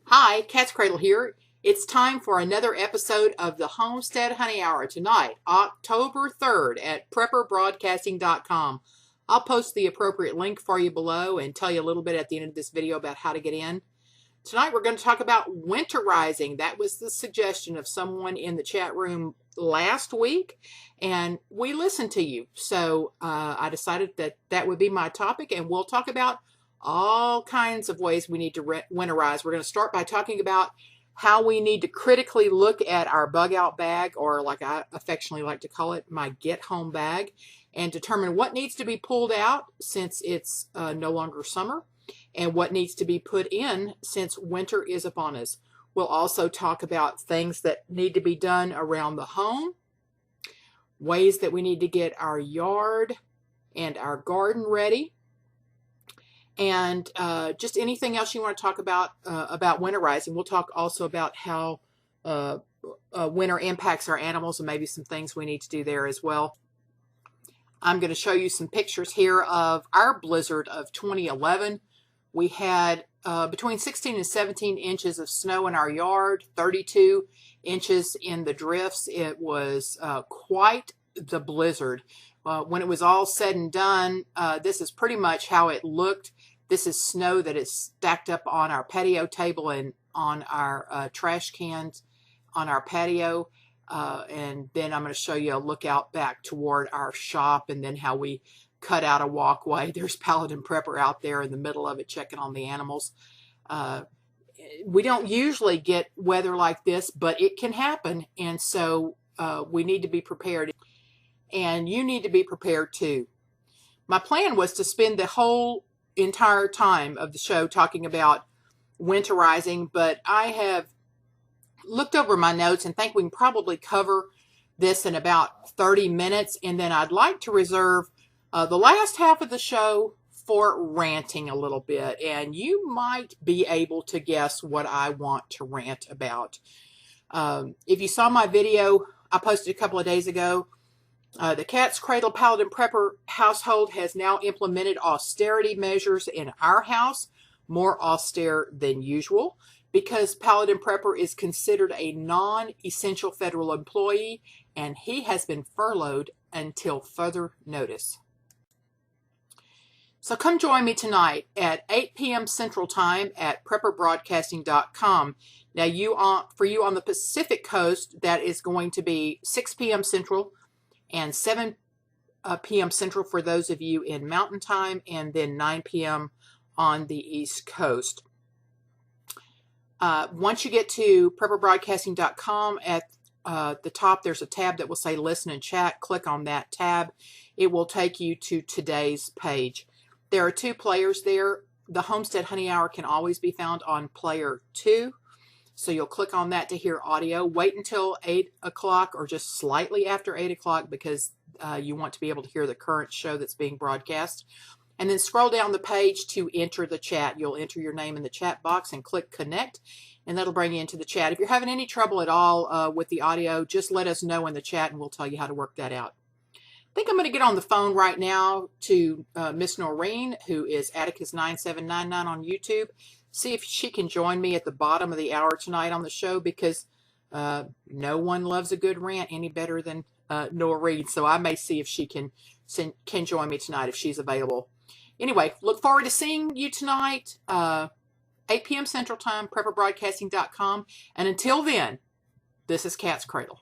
Hi, katzcradul here. It's time for another episode of the Homestead Honey Hour tonight, October 3rd at prepperbroadcasting.com. I'll post the appropriate link for you below and tell you a little bit at the end of this video about how to get in. Tonight we're going to talk about winterizing. That was the suggestion of someone in the chat room last week, and we listened to you. So I decided that that would be my topic, and we'll talk about all kinds of ways we need to winterize. We're going to start by talking about how we need to critically look at our bug out bag, or like I affectionately like to call it, my get home bag, and determine what needs to be pulled out since it's no longer summer, and what needs to be put in since winter is upon us. We'll also talk about things that need to be done around the home, ways that we need to get our yard and our garden ready, and just anything else you want to talk about winterizing. We'll talk also about how winter impacts our animals and maybe some things we need to do there as well. I'm going to show you some pictures here of our blizzard of 2011. We had between 16 and 17 inches of snow in our yard, 32 inches in the drifts. It was quite the blizzard. When it was all said and done, this is pretty much how it looked. This is snow that is stacked up on our patio table and on our trash cans on our patio. And then I'm going to show you a look out back toward our shop, and then how we cut out a walkway. There's Paladin Prepper out there in the middle of it checking on the animals. We don't usually get weather like this, but it can happen, and so we need to be prepared. And you need to be prepared too. My plan was to spend the whole entire time of the show talking about winterizing, but I have looked over my notes and think we can probably cover this in about 30 minutes, and then I'd like to reserve the last half of the show for ranting a little bit, and you might be able to guess what I want to rant about. If you saw my video I posted a couple of days ago, the katzcradul Paladin Prepper household has now implemented austerity measures in our house, more austere than usual, because Paladin Prepper is considered a non-essential federal employee, and he has been furloughed until further notice. So come join me tonight at 8 p.m. Central Time at prepperbroadcasting.com. Now, for you on the Pacific Coast, that is going to be 6 p.m. Central and 7 p.m. Central for those of you in Mountain Time, and then 9 p.m. on the East Coast. Once you get to prepperbroadcasting.com, at the top there's a tab that will say Listen and Chat. Click on that tab. It will take you to today's page. There are 2 players there. The Homestead Honey Hour can always be found on player 2. So you'll click on that to hear audio. Wait until 8 o'clock or just slightly after 8 o'clock because you want to be able to hear the current show that's being broadcast. And then scroll down the page to enter the chat. You'll enter your name in the chat box and click Connect, and that'll bring you into the chat. If you're having any trouble at all with the audio, just let us know in the chat and we'll tell you how to work that out. I think I'm going to get on the phone right now to Miss Noreen, who is Atticus9799 on YouTube. See if she can join me at the bottom of the hour tonight on the show, because no one loves a good rant any better than Noreen. So I may see if she can join me tonight if she's available. Anyway, look forward to seeing you tonight, 8 p.m. Central Time, prepperbroadcasting.com. And until then, this is katzcradul.